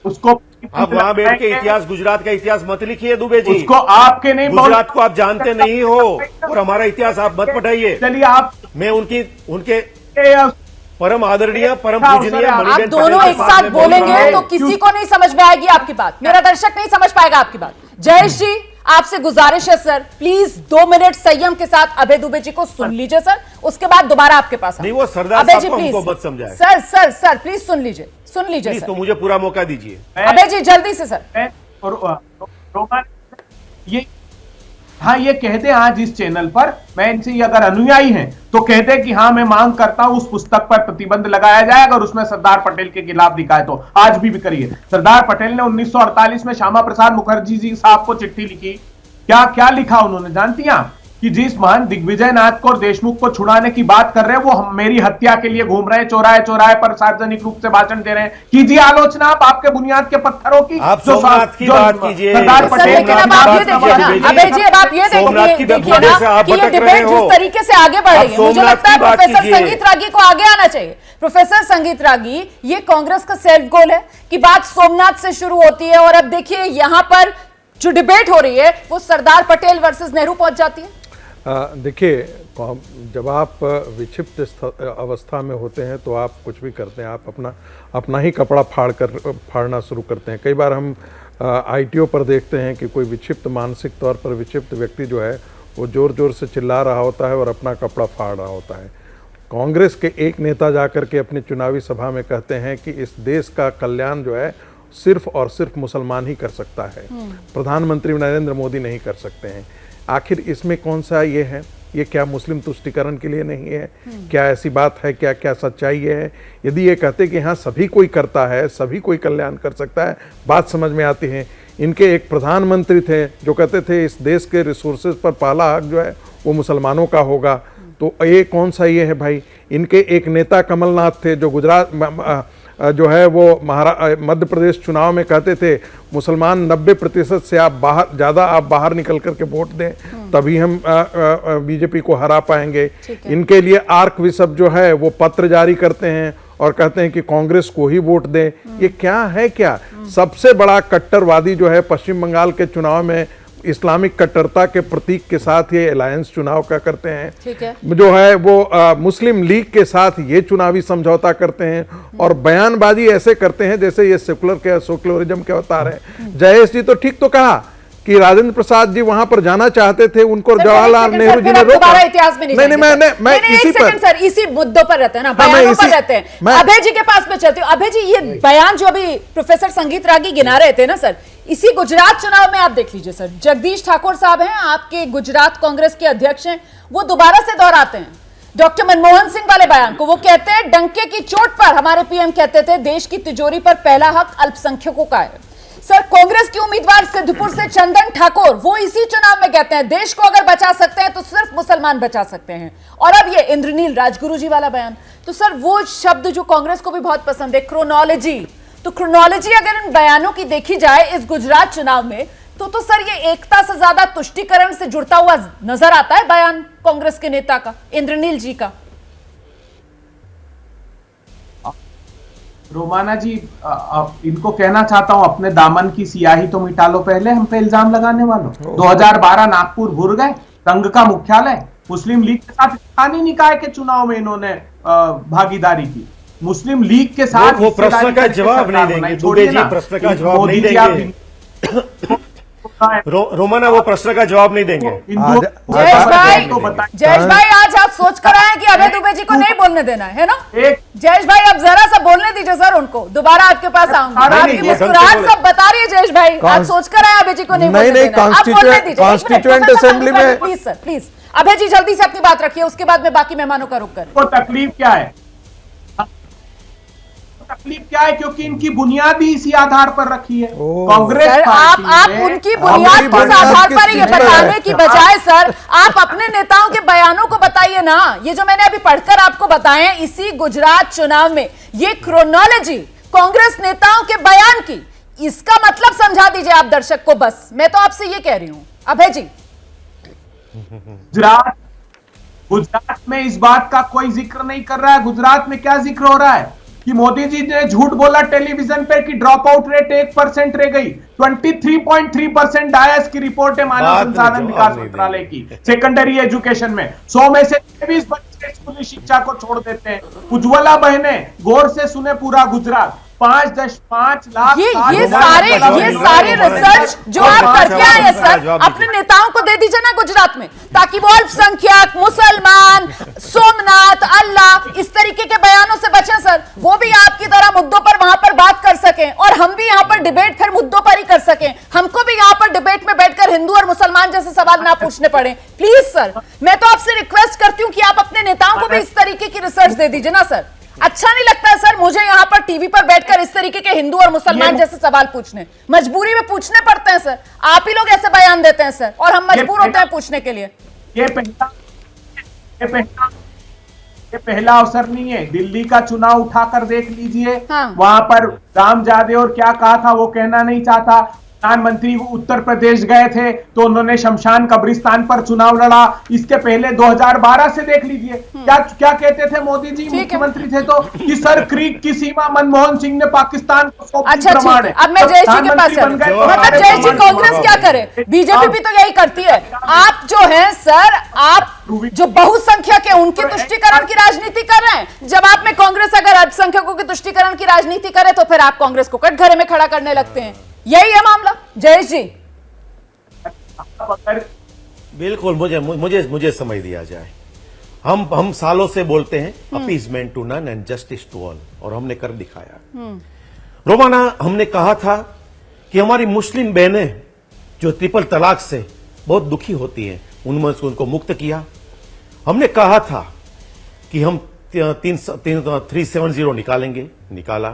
उसको। आप वहां बैठ के इतिहास, गुजरात का इतिहास मत लिखिए दुबे जी। उसको आपके नहीं, गुजरात को आप जानते नहीं हो और हमारा इतिहास आप मत पढ़ाइए। चलिए आप, मैं उनके परम आदरणीय, परम पूजनीय आप दोनों एक साथ बोलेंगे तो किसी को नहीं समझ में आएगी आपकी बात, मेरा दर्शक नहीं समझ पाएगा आपकी बात। जयेश जी, आपसे गुजारिश है सर, प्लीज 2 मिनट संयम के साथ अभय दुबे जी को सुन लीजिए सर, उसके बाद दोबारा आपके पास नहीं। वो सरदार अभय साहब जी को प्लीज हमको मत समझाए। सर प्लीज सुन लीजिए सर। तो मुझे पूरा मौका दीजिए अभय जी, जल्दी से सर। ये कहते हैं आज इस चैनल पर, मैं इनसे अगर अनुयायी हैं तो कहते हैं कि हाँ मैं मांग करता हूं उस पुस्तक पर प्रतिबंध लगाया जाए अगर उसमें सरदार पटेल के खिलाफ दिखाए तो। आज भी करिए। सरदार पटेल ने 1948 में श्यामा प्रसाद मुखर्जी जी साहब को चिट्ठी लिखी। क्या लिखा उन्होंने जानती हैं आप? कि जिस महान दिग्विजय नाथ को और देशमुख को छुड़ाने की बात कर रहे हैं वो मेरी हत्या के लिए घूम रहे हैं, चौराहे पर सार्वजनिक रूप से भाषण दे रहे हैं। कीजिए आलोचना आप आपके बुनियाद के पत्थरों की। आप सोमनाथ की बात कीजिए। सरदार पटेल, अभय जी अब आप ये देखिए ना कि ये डिबेट जिस तरीके से आगे बढ़ रही है, मुझे लगता है प्रोफेसर संगीत रागी को आगे आना चाहिए। प्रोफेसर संगीत रागी, ये कांग्रेस का सेल्फ गोल है कि बात सोमनाथ से शुरू होती है और अब देखिए यहां पर जो डिबेट हो रही है वो सरदार पटेल वर्सेस नेहरू पहुंच जाती है। देखिए, जब आप विक्षिप्त अवस्था में होते हैं तो आप कुछ भी करते हैं, आप अपना ही कपड़ा फाड़ना शुरू करते हैं। कई बार हम आईटीओ पर देखते हैं कि कोई विक्षिप्त, मानसिक तौर पर विक्षिप्त व्यक्ति जो है वो जोर जोर से चिल्ला रहा होता है और अपना कपड़ा फाड़ रहा होता है। कांग्रेस के एक नेता जाकर के अपनी चुनावी सभा में कहते हैं कि इस देश का कल्याण जो है सिर्फ और सिर्फ मुसलमान ही कर सकता है, प्रधानमंत्री नरेंद्र मोदी नहीं कर सकते हैं। आखिर इसमें कौन सा ये है? ये क्या मुस्लिम तुष्टीकरण के लिए नहीं है? क्या ऐसी बात है? क्या सच्चाई है? यदि ये कहते कि हाँ सभी कोई करता है, सभी कोई कल्याण कर सकता है, बात समझ में आती है। इनके एक प्रधानमंत्री थे जो कहते थे इस देश के रिसोर्सेज पर पहला हक जो है वो मुसलमानों का होगा, तो ये कौन सा ये है भाई? इनके एक नेता कमलनाथ थे जो गुजरात जो है वो मध्य प्रदेश चुनाव में कहते थे मुसलमान 90% से आप बाहर निकल करके वोट दें तभी हम बीजेपी को हरा पाएंगे। इनके लिए आर्क बिशप जो है वो पत्र जारी करते हैं और कहते हैं कि कांग्रेस को ही वोट दें। ये क्या है? क्या सबसे बड़ा कट्टरवादी जो है पश्चिम बंगाल के चुनाव में इस्लामिक कट्टरता के प्रतीक के साथ ये अलायंस चुनाव का करते हैं। ठीक है। जो है वो मुस्लिम लीग के साथ ये चुनावी समझौता करते हैं और बयानबाजी ऐसे करते हैं जैसे ये सेकुलरिज्म के अवतार हैं। जयेश जी तो ठीक तो कहा कि राजेंद्र प्रसाद जी वहां पर जाना चाहते थे, उनको जवाहरलाल नेहरू जी ने रोका। इतिहास में नहीं, मैं इसी पर सर इसी मुद्दों पर रहते हैं ना, बयानों पर रहते हैं। अभय जी के पास में चलती हूँ। अभय जी, ये बयान जो अभी प्रोफेसर संगीत रागी गिना रहे थे ना सर, इसी गुजरात चुनाव में आप देख लीजिए सर, जगदीश ठाकुर साहब हैं आपके गुजरात कांग्रेस के अध्यक्ष हैं, वो दोबारा से दोहराते हैं डॉक्टर मनमोहन सिंह वाले बयान को। वो कहते हैं डंके की चोट पर हमारे पीएम कहते थे देश की तिजोरी पर पहला हक अल्पसंख्यकों का है। सर, कांग्रेस के उम्मीदवार सिद्धपुर से चंदन ठाकुर वो इसी चुनाव में कहते हैं देश को अगर बचा सकते हैं तो सिर्फ मुसलमान बचा सकते हैं। और अब ये इंद्रनील राजगुरु जी वाला बयान, तो सर वो शब्द जो कांग्रेस को भी बहुत पसंद है, क्रोनोलॉजी। तो क्रोनोलॉजी अगर इन बयानों की देखी जाए इस गुजरात चुनाव में तो सर ये एकता से ज्यादा तुष्टीकरण से जुड़ता हुआ नजर आता है बयान कांग्रेस के नेता का, इंद्रनील जी का। रोमाना जी, इनको कहना चाहता हूं अपने दामन की सियाही तो मिटा लो पहले हम पे इल्जाम लगाने वालों। 2012 नागपुर घुर गए, संघ का मुख्यालय, मुस्लिम लीग के साथ स्थानीय निकाय के चुनाव में इन्होंने भागीदारी की। मुस्लिम लीग के साथ वो प्रश्न हिस्सेदारी का करके जवाब सरकार नहीं देंगे। बनाई। दुबे जी छोड़िए ना, प्रश्न का कि जवाब मोदी नहीं जी आप देंगे। रोमाना वो प्रश्न का जवाब नहीं देंगे। हिंदुओं जयेश भाई, तो बताइए। जयेश भाई आज आप सोच कर आए कि अभय दुबे जी को नहीं बोलने देना है ना? एक जयेश भाई आप जरा सा बोलने दीजिए सर उनको, दोबारा आपके पास आऊंगी। नहीं, आपकी नहीं, मुस्कुराहट सब बता रही है जयेश भाई, आप सोच कर आए अभय जी को नहीं बोलने देना। आप बोलने दीजिए। कॉन्स्टिट्यूएंट असेंबली में प्लीज सर प्लीज, अभय जी जल्दी से अपनी बात रखिए, उसके बाद में बाकी मेहमानों का रुख करें। को तकलीफ क्या है? तकलीफ क्या है? क्योंकि इनकी बुनियाद ही इसी आधार पर रखी है। कांग्रेस सर आप पार्टी ने उनकी बुनियाद किस बुनियाद आधार किस पर ये चीज पर बताने है? की बजाय सर आप अपने नेताओं के बयानों को बताइए ना। ये जो मैंने अभी पढ़कर आपको बताए इसी गुजरात चुनाव में ये क्रोनोलॉजी कांग्रेस नेताओं के बयान की, इसका मतलब समझा दीजिए आप दर्शक को। बस मैं तो आपसे ये कह रही हूं अभय जी। गुजरात में इस बात का कोई जिक्र नहीं कर रहा है। गुजरात में क्या जिक्र हो रहा है कि मोदी जी ने झूठ बोला टेलीविजन पे कि ड्रॉप आउट रेट 1% रह गई। 23.3% डायस की रिपोर्ट है मानव बात संसाधन जवाब विकास नहीं मंत्रालय की। सेकेंडरी एजुकेशन में 100 में से 23 बच्चे स्कूली शिक्षा को छोड़ देते हैं। उज्ज्वला बहने गौर से सुने पूरा गुजरात 5.5 लाख ये सारे रिसर्च जो आप करके आए हैं सर अपने नेताओं को दे दीजिए ना गुजरात में, ताकि वो अल्पसंख्यक, मुसलमान, सोमनाथ, अल्लाह इस तरीके के बयानों से बचे सर। वो भी आपकी तरह मुद्दों पर वहां पर बात कर सकें और हम भी यहाँ पर डिबेट फिर मुद्दों पर ही कर सकें। हमको भी यहाँ पर डिबेट में बैठकर हिंदू और मुसलमान जैसे सवाल ना पूछने पड़े। प्लीज सर मैं तो आपसे रिक्वेस्ट करती हूँ कि आप अपने नेताओं को भी इस तरीके की रिसर्च दे दीजिए ना सर। अच्छा नहीं लगता है सर मुझे यहाँ पर टीवी पर बैठकर इस तरीके के हिंदू और मुसलमान जैसे सवाल पूछने, मजबूरी में पूछने पड़ते हैं सर। आप ही लोग ऐसे बयान देते हैं सर और हम मजबूर होते हैं पूछने के लिए। ये पहला अवसर नहीं है। दिल्ली का चुनाव उठाकर देख लीजिए। हाँ। वहां पर राम जादे और क्या कहा था वो कहना नहीं चाहता। प्रधानमंत्री उत्तर प्रदेश गए थे तो उन्होंने शमशान कब्रिस्तान पर चुनाव लड़ा। इसके पहले 2012 से देख लीजिए क्या कहते थे मोदी जी मुख्यमंत्री थे तो कि सर क्रीक की सीमा मनमोहन सिंह ने पाकिस्तान को सौंपी। अच्छा ठीक है, अब मैं जयेश जी के पास चलूं। मतलब जयेश जी कांग्रेस क्या करे, बीजेपी भी तो यही करती है। आप जो है सर आप जो बहुसंख्यक है उनके तुष्टीकरण की राजनीति कर रहे हैं, जवाब में कांग्रेस अगर अल्पसंख्यकों की तुष्टीकरण की राजनीति करे तो फिर आप कांग्रेस को कटघरे में खड़ा करने लगते हैं। यही है मामला जयेश जी। बिल्कुल मुझे समझ दिया जाए। हम सालों से बोलते हैं appeasement to none and justice to all, और हमने कर दिखाया। रोमाना हमने कहा था कि हमारी मुस्लिम बहनें जो ट्रिपल तलाक से बहुत दुखी होती हैं उनमें से उनको मुक्त किया। हमने कहा था कि हम 370 निकालेंगे, निकाला।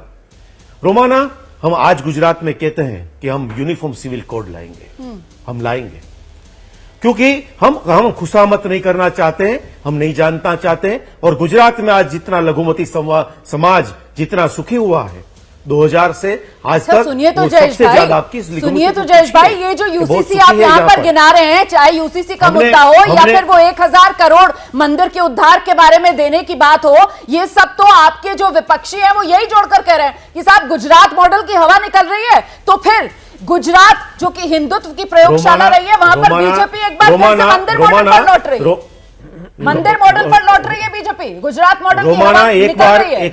रोमाना हम आज गुजरात में कहते हैं कि हम यूनिफॉर्म सिविल कोड लाएंगे, हम लाएंगे, क्योंकि हम खुशामत नहीं करना चाहते हैं, हम नहीं जानना चाहते हैं। और गुजरात में आज जितना लघुमती समाज जितना सुखी हुआ है 2000 से आज तक, सुनिए तो जयेश भाई, ये जो यूसीसी आप यहाँ पर गिना रहे हैं, चाहे यूसीसी का मुद्दा हो या फिर वो 1000 करोड़ मंदिर के उद्धार के बारे में देने की बात हो, ये सब तो आपके जो विपक्षी हैं वो यही जोड़कर कह रहे हैं कि साहब गुजरात मॉडल की हवा निकल रही है। तो फिर गुजरात जो कि हिंदुत्व की प्रयोगशाला रही है वहां पर बीजेपी एक बार फिर से मंदिर मॉडल पर लौट रही है। मंदिर मॉडल पर लौट रही है बीजेपी, गुजरात मॉडल की हवा निकल रही है।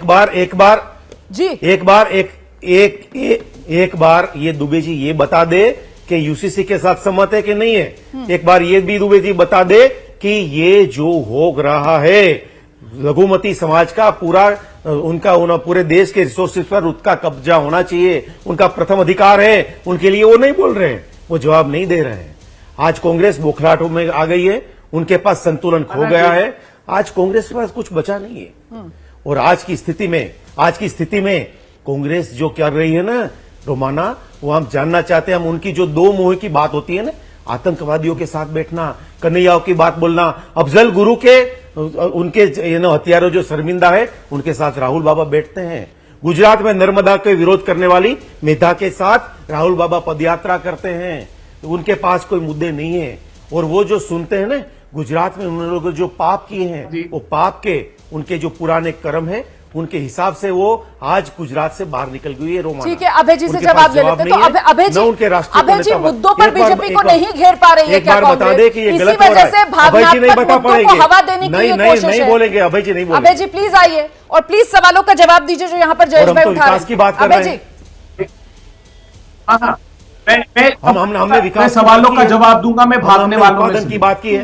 एक बार ये दुबे जी ये बता दे कि यूसीसी के साथ सहमत है कि नहीं है। एक बार ये भी दुबे जी बता दे कि ये जो हो रहा है लघुमती समाज का पूरा उनका पूरे देश के रिसोर्सेज पर उसका कब्जा होना चाहिए, उनका प्रथम अधिकार है, उनके लिए वो नहीं बोल रहे हैं, वो जवाब नहीं दे रहे हैं। आज कांग्रेस बोखलाहटों में आ गई है, उनके पास संतुलन खो गया है। आज कांग्रेस के पास कुछ बचा नहीं है। और आज की स्थिति में कांग्रेस जो कर रही है ना रोमाना, वो हम जानना चाहते हैं। हम उनकी जो दो मुंह की बात होती है ना, आतंकवादियों के साथ बैठना, कन्हैयाओं की बात बोलना, अफजल गुरु के उनके हथियारों जो शर्मिंदा है उनके साथ राहुल बाबा बैठते हैं। गुजरात में नर्मदा के विरोध करने वाली मेधा के साथ राहुल बाबा पदयात्रा करते हैं। उनके पास कोई मुद्दे नहीं है। और वो जो सुनते हैं ना गुजरात में उन लोगों जो पाप किए हैं, वो पाप के उनके जो पुराने कर्म है उनके हिसाब से वो आज गुजरात से बाहर निकल गई है। रोमाना, ठीक है, अभय जी से उनके जवाब पास ले लेते हैं। तो नहीं है, अभय जी, न उनके राष्ट्रीय अभय जी नेता मुद्दों पर एक बार- बीजेपी एक को बार- नहीं घेर पा रही है एक क्या बार बता कांग्रेस? दे कि ये इसी गलत हो वजह रहा से है। अभय जी नहीं भावनात्मक बता मुद्दों को पाएंगे, हवा देने की ये कोशिश नहीं है। बोलेंगे, अभय जी नहीं अभय बोलेंगे। जी प्लीज आइए और प्लीज सवालों का जवाब दीजिए जो यहाँ पर और जयेश हम भाई तो उठा रहे विकास की बात कर अभय रहे जी। हैं। हाँ, हमने मैं विकास सवालों की का है। जवाब दूंगा। मैं भागने हमने वालों में उत्पादन की से बात की है।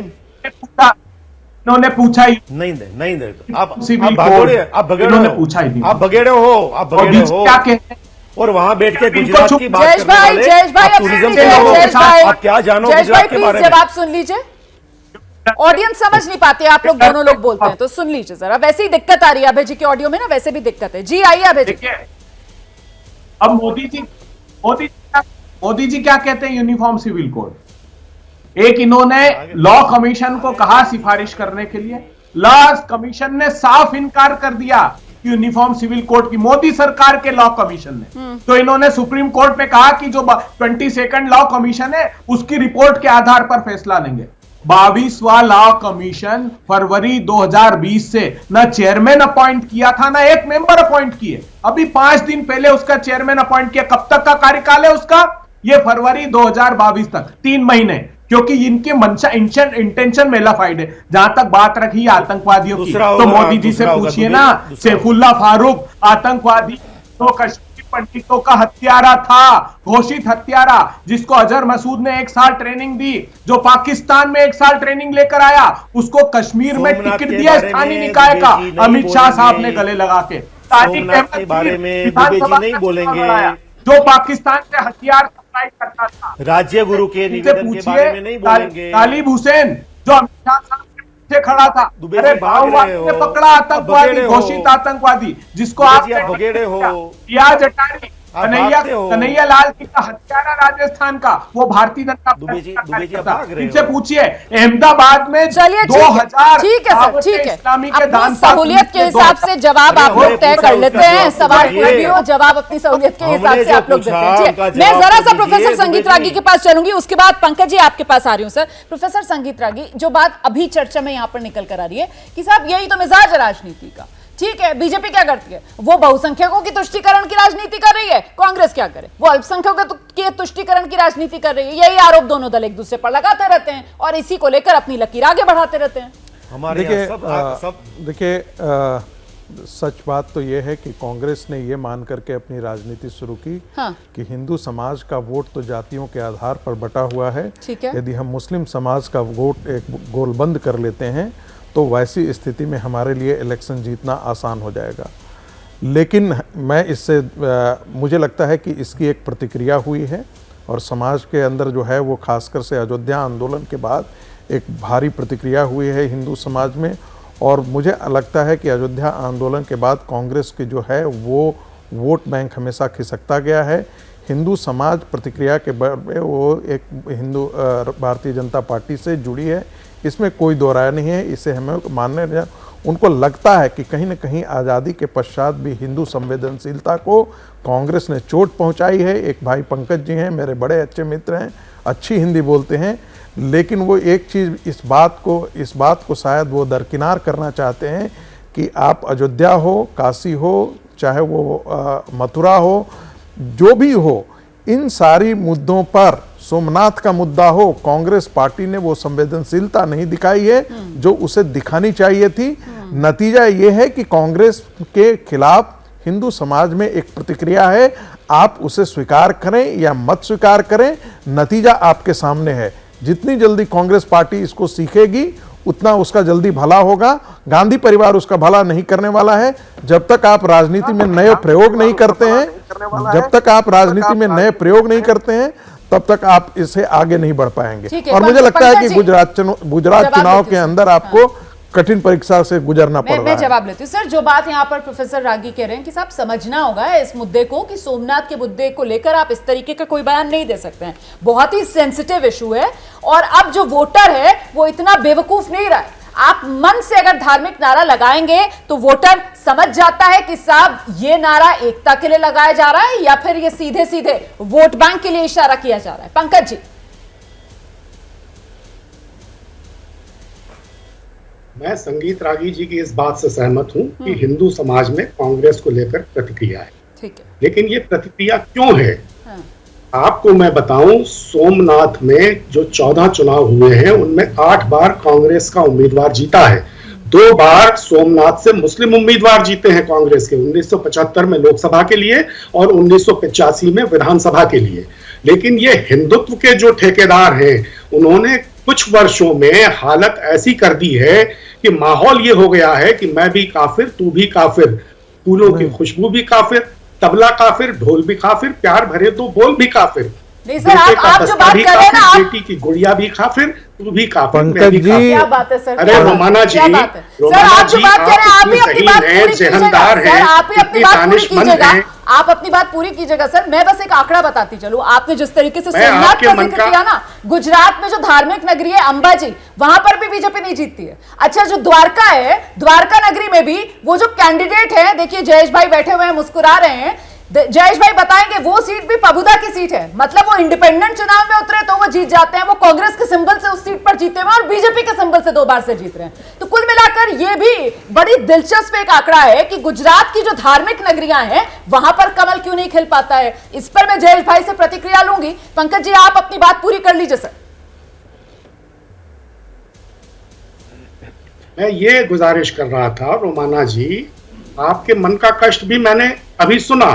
इन्होंने पूछा ही नहीं दे आप सिविल भागोड़े, कोड आप भगेड़े इन्होंने हो, पूछा ही नहीं। आप भगेड़े हो, आप और भगेड़े बीच हो। क्या कहते हैं? और वहां बैठ के इनको गुजरात चुप- की बात जयेश करने भाई, वाले, जयेश भाई, आप अब टूरिज्म सुन के लीजिए, लोगों के जयेश साथ भाई, आप क्या जानो जयेश भाई गुजरात के बारे प्लीज में। जवाब सुन लीजिए। ऑडियंस समझ नहीं पाते, आप लोग दोनों लोग बोलते हैं, तो सुन लीजिए जरा। वैसे ही दिक्कत आ रही है अभय जी के ऑडियो में ना, वैसे भी दिक्कत है। जी आइए अभय जी। देखिए, अब मोदी जी क्या कहते हैं यूनिफॉर्म सिविल कोड? एक इन्होंने लॉ कमीशन को कहा सिफारिश करने के लिए, लॉ कमीशन ने साफ इनकार कर दिया कि यूनिफॉर्म सिविल कोड की, मोदी सरकार के लॉ कमीशन ने। तो इन्होंने सुप्रीम कोर्ट में कहा कि जो 22nd लॉ कमीशन है उसकी रिपोर्ट के आधार पर फैसला लेंगे। 22वां लॉ कमीशन फरवरी 2020 से न चेयरमैन अपॉइंट किया था, ना एक मेंबर अपॉइंट किए। अभी 5 दिन पहले उसका चेयरमैन अपॉइंट किया। कब तक का कार्यकाल है उसका? ये फरवरी 2022 तक, 3 महीने। क्योंकि इनके मंशा इंटेंशन मेलाफाइड है। जहां तक बात रखी है आतंकवादियों की, तो मोदी जी से पूछिए ना। सैफुल्लाह फारूक आतंकवादी तो कश्मीरी पंडितों का हत्यारा था, घोषित हत्यारा, जिसको अजहर मसूद ने 1 साल ट्रेनिंग दी, जो पाकिस्तान में 1 साल ट्रेनिंग लेकर आया, उसको कश्मीर में टिकट दिया स्थानीय निकाय का, अमित शाह साहब ने गले लगा के। सोमनाथ के बारे में दुबे जी नहीं बोलेंगे, जो पाकिस्तान से हथियार सप्लाई करता था। राज्य गुरु के निवेदन के बारे में नहीं बोलेंगे। तालिब हुसैन जो अमित शाह साहब के पीछे खड़ा था, दुबे अरे जी भाग रहे माओवादी हो, ने पकड़ा आतंकवादी, भगेड़े हो। घोषित आतंकवादी, जिसको दुबे आप जी, आप भगेड़े हो। पियाज अटारी, आप भागते हो। कन्हैया लाल की का हत्यारा राजस्थान का, वो भारतीय जनता दुबे जी, पार्टी का आप भाग रहे इनसे हो। पूछिए अहमदाबाद में चलिए 2000 ठीक है सर, दावत ठीक है। इस्लामी के अपनी दान सहूलियत के हिसाब से जवाब आप लोग तय कर लेते हैं। सवाल पूछा कोई भी हो, जवाब अपनी सहूलियत के हिसाब से आप लोग देते हैं। ठीक है, मैं जरा सा प्रोफेसर संगीत रागी के पास चलूंगी, उसके बाद पंकज जी आपके पास आ रही हूं। सर प्रोफेसर संगीत रागी, जो बात अभी चर्चा में यहां पर निकल कर आ रही है कि साहब यही तो मिजाज है राजनीति का। ठीक है, बीजेपी क्या करती है? वो बहुसंख्यकों की तुष्टीकरण की राजनीति कर रही है। कांग्रेस क्या करे? वो अल्पसंख्यकों की तुष्टीकरण की राजनीति कर रही है। यही आरोप दोनों दल एक दूसरे पर लगाते रहते हैं और इसी को लेकर अपनी लकीर आगे बढ़ाते रहते हैं। हमारे देखिए सच बात तो ये है कि कांग्रेस ने ये मान करके अपनी राजनीति शुरू की हाँ। कि हिंदू समाज का वोट तो जातियों के आधार पर बटा हुआ है। ठीक है। यदि हम मुस्लिम समाज का वोट एक गोलबंद कर लेते हैं तो वैसी स्थिति में हमारे लिए इलेक्शन जीतना आसान हो जाएगा। लेकिन मैं इससे मुझे लगता है कि इसकी एक प्रतिक्रिया हुई है और समाज के अंदर जो है वो खासकर से अयोध्या आंदोलन के बाद एक भारी प्रतिक्रिया हुई है हिंदू समाज में। और मुझे लगता है कि अयोध्या आंदोलन के बाद कांग्रेस की जो है वो वोट बैंक हमेशा खिसकता गया है। हिंदू समाज प्रतिक्रिया के वो एक हिंदू भारतीय जनता पार्टी से जुड़ी है, इसमें कोई दो राय नहीं है। इसे हमें मानने, उनको लगता है कि कहीं न कहीं आज़ादी के पश्चात भी हिंदू संवेदनशीलता को कांग्रेस ने चोट पहुंचाई है। एक भाई पंकज जी हैं, मेरे बड़े अच्छे मित्र हैं, अच्छी हिंदी बोलते हैं, लेकिन वो एक चीज़ इस बात को शायद वो दरकिनार करना चाहते हैं कि आप अयोध्या हो, काशी हो, चाहे वो मथुरा हो, जो भी हो, इन सारी मुद्दों पर, सोमनाथ का मुद्दा हो, कांग्रेस पार्टी ने वो संवेदनशीलता नहीं दिखाई है जो उसे दिखानी चाहिए थी। नतीजा ये है कि कांग्रेस के खिलाफ हिंदू समाज में एक प्रतिक्रिया है। आप उसे स्वीकार करें या मत स्वीकार करें, नतीजा आपके सामने है। जितनी जल्दी कांग्रेस पार्टी इसको सीखेगी उतना उसका जल्दी भला होगा। गांधी परिवार उसका भला नहीं करने वाला है। जब तक आप राजनीति में नए प्रयोग नहीं करते हैं, तब तक आप इसे आगे नहीं बढ़ पाएंगे। और मुझे लगता है कि गुजरात चुनाव के अंदर आपको कठिन परीक्षा से गुजरना पड़ रहा है। मैं जवाब लेती हूँ। सर जो बात यहाँ पर प्रोफेसर रागी कह रहे हैं कि साहब समझना होगा इस मुद्दे को कि सोमनाथ के मुद्दे को लेकर आप इस तरीके का कोई बयान नहीं दे सकते हैं। बहुत ही सेंसिटिव इशू है और अब जो वोटर है वो इतना बेवकूफ नहीं रहा है। आप मन से अगर धार्मिक नारा लगाएंगे तो वोटर समझ जाता है कि साहब ये नारा एकता के लिए लगाया जा रहा है या फिर ये सीधे सीधे वोट बैंक के लिए इशारा किया जा रहा है। पंकज जी। मैं संगीत रागी जी की इस बात से सहमत हूं कि हिंदू समाज में कांग्रेस को लेकर प्रतिक्रिया है, ठीक है। लेकिन ये प्रतिक्रिया क्यों है? हाँ। आपको मैं बताऊं, सोमनाथ में जो 14 चुनाव हुए हैं उनमें 8 बार कांग्रेस का उम्मीदवार जीता है। 2 बार सोमनाथ से मुस्लिम उम्मीदवार जीते हैं कांग्रेस के, 1975 में लोकसभा के लिए और 1985 में विधानसभा के लिए। लेकिन ये हिंदुत्व के जो ठेकेदार हैं, उन्होंने कुछ वर्षों में हालत ऐसी कर दी है कि माहौल ये हो गया है कि मैं भी काफिर, तू भी काफिर, फूलों की खुशबू भी काफिर, तबला काफिर, ढोल भी काफिर, प्यार भरे तो बोल भी काफिर, नहीं सर, आप जो बात कर रहे हैं ना, आप बेटी की गुड़िया भी काफिर, तू भी काफिर, मैं पंकज भी जी, काफिर। क्या बात है सर? अरे क्या बात- रोमाना जी, क्या बात है? सर रोमाना आप जो जी, बात कह रहे हैं, आप ही इतनी अपनी ज़हीन बात हैं, पूरी कीजिएगा। जहनदार सर हैं, आप ही अपनी इतनी बात पूरी दानिशमंद कीजिएगा। हैं। आप अपनी बात पूरी कीजिएगा सर। मैं बस एक आंकड़ा बताती चलूं। आपने जिस तरीके से मैं सोमनाथ आपके का मन जिक्र का- किया ना, गुजरात में जो धार्मिक नगरी है अंबाजी, वहां पर भी बीजेपी नहीं जीतती है। अच्छा, जो द्वारका है, द्वारका नगरी में भी वो जो कैंडिडेट है, देखिए जयेश भाई बैठे हुए हैं, मुस्कुरा रहे हैं, जयेश भाई बताएंगे, वो सीट भी पबुदा की सीट है। मतलब वो इंडिपेंडेंट चुनाव में उतरे तो वो जीत जाते हैं, वो कांग्रेस के सिंबल से उस सीट पर जीते हुए और बीजेपी के सिंबल से 2 बार से जीत रहे हैं। तो कुल मिलाकर ये भी बड़ी दिलचस्प एक आंकड़ा है कि गुजरात की जो धार्मिक नगरियां हैं वहां पर कमल क्यों नहीं खिल पाता है। इस पर मैं जयेश भाई से प्रतिक्रिया लूंगी। पंकज जी, आप अपनी बात पूरी कर लीजिए सर। मैं ये गुजारिश कर रहा था रोमाना जी, आपके मन का कष्ट भी मैंने अभी सुना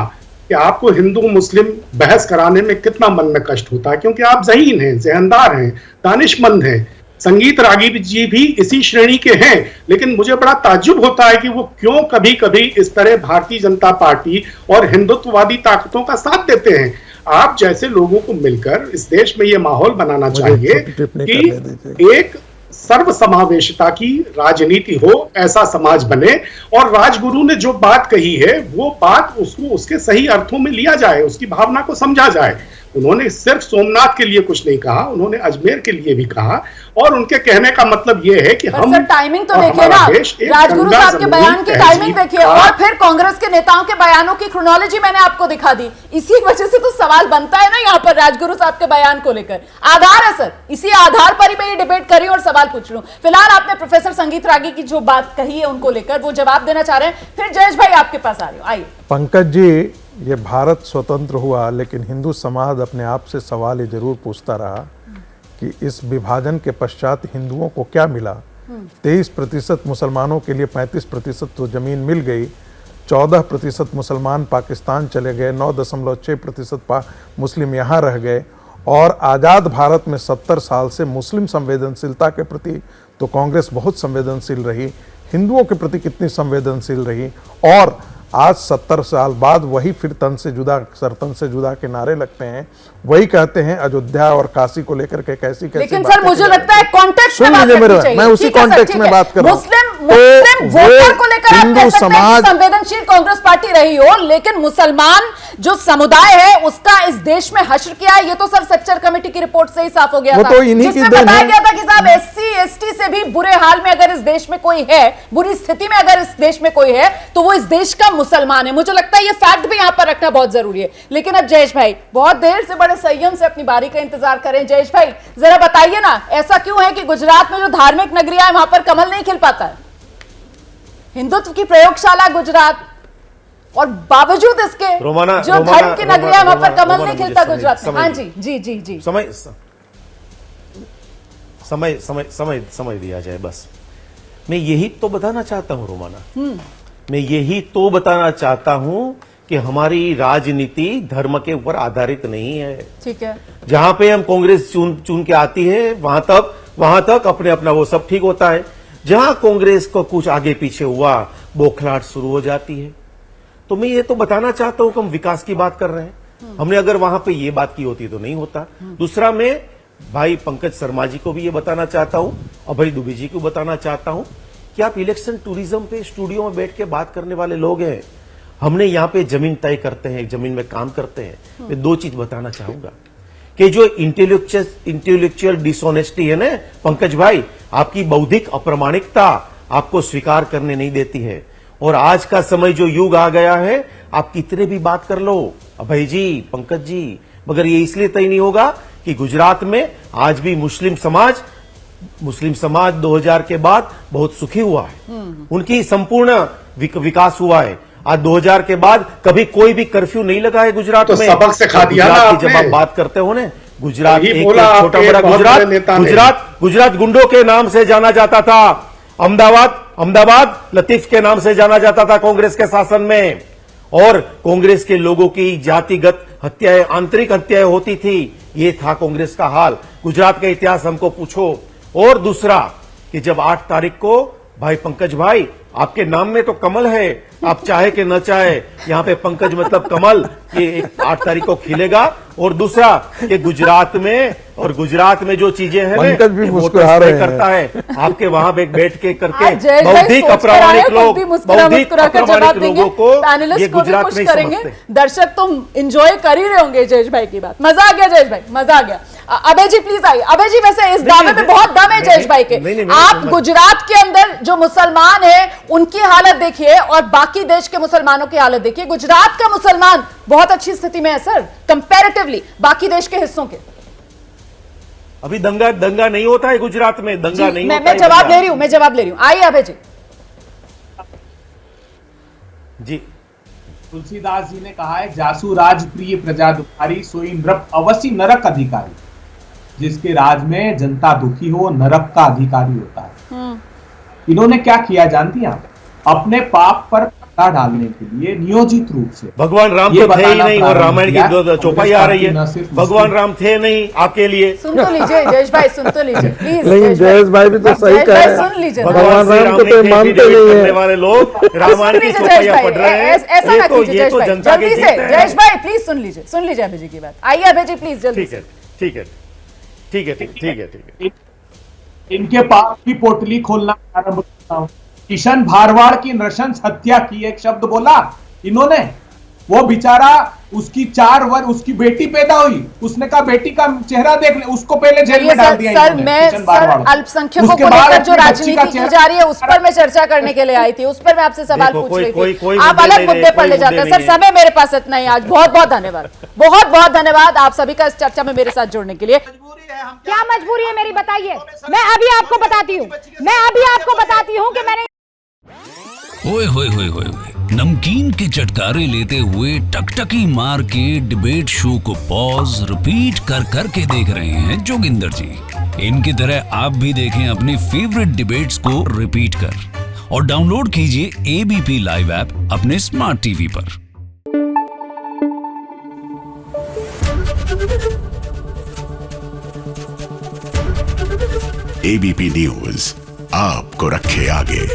कि आपको हिंदू मुस्लिम बहस कराने में कितना मन में कष्ट होता है, क्योंकि आप ज़हीन हैं, जहनदार हैं, दानिशमंद हैं। संगीत रागी जी भी इसी श्रेणी के हैं, लेकिन मुझे बड़ा ताज्जुब होता है कि वो क्यों कभी कभी इस तरह भारतीय जनता पार्टी और हिंदुत्ववादी ताकतों का साथ देते हैं। आप जैसे लोगों को मिलकर इस देश में ये माहौल बनाना चाहिए कि एक सर्व समावेशिता की राजनीति हो, ऐसा समाज बने, और राजगुरु ने जो बात कही है वो बात उसको उसके सही अर्थों में लिया जाए, उसकी भावना को समझा जाए। उन्होंने सिर्फ सोमनाथ के लिए कुछ नहीं कहा, उन्होंने अजमेर के लिए भी कहा, और उनके कहने का मतलब यह है कि हम सर टाइमिंग तो और देखिए हमारा ना, देश एक राजगुरु गंगा साहब के जमुनी बयान की तहजीब टाइमिंग देखिए का- और फिर कांग्रेस के नेताओं के बयानों की क्रोनोलॉजी मैंने आपको दिखा दी। इसी वजह से तो सवाल बनता है ना यहाँ पर राजगुरु साहब के बयान को लेकर। आधार है सर, इसी आधार पर ही मैं ये डिबेट कर रही हूँ और सवाल पूछ रही हूँ। फिलहाल आपने प्रोफेसर संगीत रागी की जो बात कही है उनको लेकर वो जवाब देना चाह रहे हैं, फिर जयेश भाई आपके पास आ रही हूँ, आइए। पंकज जी, ये भारत स्वतंत्र हुआ, लेकिन हिंदू समाज अपने आप से सवाल ये जरूर पूछता रहा कि इस विभाजन के पश्चात हिंदुओं को क्या मिला। 23% मुसलमानों के लिए 35% तो जमीन मिल गई, 14% मुसलमान पाकिस्तान चले गए, 9.6% मुस्लिम यहाँ रह गए, और आज़ाद भारत में 70 साल से मुस्लिम संवेदनशीलता के प्रति तो कांग्रेस बहुत संवेदनशील रही, हिंदुओं के प्रति कितनी संवेदनशील रही, और आज 70 साल बाद वही फिर तन से जुदा सरतन से जुदा के नारे लगते हैं, वही कहते हैं अयोध्या और काशी को लेकर के कैसी कैसी लेकिन बातें सर मुझे की लगता है कॉन्टेक्स्ट में सुन बात लीजिए करनी मेरे, चाहिए। मैं उसी ठीक है सर, कॉन्टेक्स्ट ठीक में है। बात कर रहा हूं। मुस्लिम वोटर को लेकर आप हिंदू कह सकते हैं कि समाज संवेदनशील कांग्रेस पार्टी रही हो, लेकिन मुसलमान जो समुदाय है उसका इस देश में हश्र किया है, ये तो सर सच्चर कमेटी की रिपोर्ट से ही साफ हो गया वो था, तो इन्हीं की जिसमें देन बताया है। गया था कि साहब SC ST से भी बुरे हाल में अगर इस देश में कोई है, बुरी स्थिति में अगर इस देश में कोई है तो वो इस देश का मुसलमान है। मुझे लगता है ये फैक्ट भी यहाँ पर रखना बहुत जरूरी है। लेकिन अब जयेश भाई बहुत देर से बड़े संयम से अपनी बारी का इंतजार करें। जयेश भाई जरा बताइए ना, ऐसा क्यों है कि गुजरात में जो धार्मिक नगरियां है वहां पर कमल नहीं खिल पाता है? हिंदुत्व की प्रयोगशाला गुजरात, और बावजूद इसके जो धर्म की नगरियां वहां पर कमल नहीं खिलता गुजरात में। हाँ जी जी जी जी, समय दिया जाए बस। मैं यही तो बताना चाहता हूं रोमाना, मैं यही तो बताना चाहता हूं कि हमारी राजनीति धर्म के ऊपर आधारित नहीं है। ठीक है, जहां पे हम कांग्रेस चुन के आती है वहां तक अपने अपना वो सब ठीक होता है। जहां कांग्रेस को कुछ आगे पीछे हुआ, बौखलाहट शुरू हो जाती है। तो मैं ये तो बताना चाहता हूं कि हम विकास की बात कर रहे हैं, हमने अगर वहां पे ये बात की होती तो नहीं होता। दूसरा, मैं भाई पंकज शर्मा जी को भी ये बताना चाहता हूं, अभय दुबे जी को बताना चाहता हूं कि आप इलेक्शन टूरिज्म पे स्टूडियो में बैठ के बात करने वाले लोग हैं। हमने यहाँ पे जमीन तय करते हैं, जमीन में काम करते हैं। मैं 2 चीज बताना चाहूंगा कि जो इंटेलेक्चुअल डिसऑनेस्टी है ना पंकज भाई, आपकी बौद्धिक अप्रामाणिकता आपको स्वीकार करने नहीं देती है। और आज का समय जो युग आ गया है, आप कितने भी बात कर लो अभय जी, पंकज जी, मगर ये इसलिए तय नहीं होगा कि गुजरात में आज भी मुस्लिम समाज मुस्लिम समाज 2000 के बाद बहुत सुखी हुआ है, उनकी संपूर्ण विकास हुआ है। आज 2000 के बाद कभी कोई भी कर्फ्यू नहीं लगा है गुजरात में। सबक सिखा दिया ना गुजरात की जब आप बात करते हो ना, गुजरात एक छोटा बड़ा गुजरात गुंडों के नाम से जाना जाता था। अहमदाबाद लतीफ के नाम से जाना जाता था कांग्रेस के शासन में, और कांग्रेस के लोगों की जातिगत हत्याएं, आंतरिक हत्याएं होती थी। ये था कांग्रेस का हाल। गुजरात का इतिहास हमको पूछो। और दूसरा कि जब 8 तारीख को भाई पंकज भाई, आपके नाम में तो कमल है, आप चाहे कि न चाहे, यहाँ पे पंकज मतलब कमल, ये 8 तारीख को खिलेगा। और दूसरा कि गुजरात में जो चीजें हैं पंकज भी मुस्कुरा रहे हैं, करता है आपके वहां पे बैठ के करके जयेश भाई बौद्धिक अप्रामाणिक लोग, मुस्कुराकर जवाब देंगे, पैनलिस्ट ये गुजरात में करेंगे। दर्शक तुम एंजॉय कर ही रहे होंगे जयेश भाई की बात। मजा आ गया जयेश भाई, मजा आ गया। अभय जी प्लीज आइए। अभय जी वैसे इस दावे में बहुत दम है जयेश भाई के। आप गुजरात के अंदर जो मुसलमान है उनकी हालत देखिए और बाकी देश के मुसलमानों की हालत देखिए। गुजरात का मुसलमान बहुत अच्छी स्थिति में है सर, कंपैरेटिवली बाकी देश के हिस्सों के। अभी दंगा नहीं होता है गुजरात में, दंगा नहीं होता है। मैं जवाब ले रही हूं। आइए अभय जी। तुलसीदास जी ने कहा है, जासु राज प्रिय प्रजा दुखारी, सोई नृप अवश्य नरक अधिकारी। जिसके राज में जनता दुखी हो, नरक का अधिकारी होता है। इन्होंने क्या किया जानती हैं आप? अपने पाप पर पर्दा डालने के लिए नियोजित रूप से भगवान राम तो थे ही नहीं, और रामायण की चौपाई आ रही है, भगवान राम थे नहीं आपके लिए। सुन तो लीजिए जयेश भाई, सुन तो लीजिए प्लीज। लेकिन जयेश भाई भी तो सही कह रहे हैं, सुन लीजिए। भगवान राम को तो मानते नहीं है वाले लोग, रामायण की चौपाइयां पढ़ रहे हैं। ऐसा ना कीजिए जयेश भाई, जल्दी से जयेश भाई प्लीज सुन लीजिए अभय जी की बात। आइए अभय जी प्लीज जल्दी। ठीक है। इनके पाप की पोटली खोलना आरंभ करता हूं। किशन भारवाड़ की नृशंस हत्या की, एक शब्द बोला इन्होंने। वो बेचारा, उसकी 4 वर्ष उसकी बेटी पैदा हुई, उसने कहा बेटी का चेहरा देख ले, उसको पहले जेल में डाल दिया। सर अल्पसंख्यकों को लेकर जो राजनीति की जा रही है उस पर मैं चर्चा करने के लिए आई थी, उस पर मैं आपसे सवाल पूछ रही थी। आप अलग मुद्दे पर ले जाते हैं सर। समय मेरे पास इतना ही आज। बहुत बहुत धन्यवाद, बहुत धन्यवाद आप सभी का इस चर्चा में मेरे साथ जुड़ने के लिए। क्या मजबूरी है मेरी, बताइए। मैं अभी आपको बताती हूँ कि मैंने ओए होए होए होए, नमकीन के चटकारे लेते हुए टकटकी मार के डिबेट शो को पॉज रिपीट कर करके देख रहे हैं जोगिंदर जी। इनकी तरह आप भी देखें अपनी फेवरेट डिबेट्स को रिपीट कर, और डाउनलोड कीजिए एबीपी लाइव ऐप अपने स्मार्ट टीवी पर। एबीपी न्यूज आपको रखे आगे।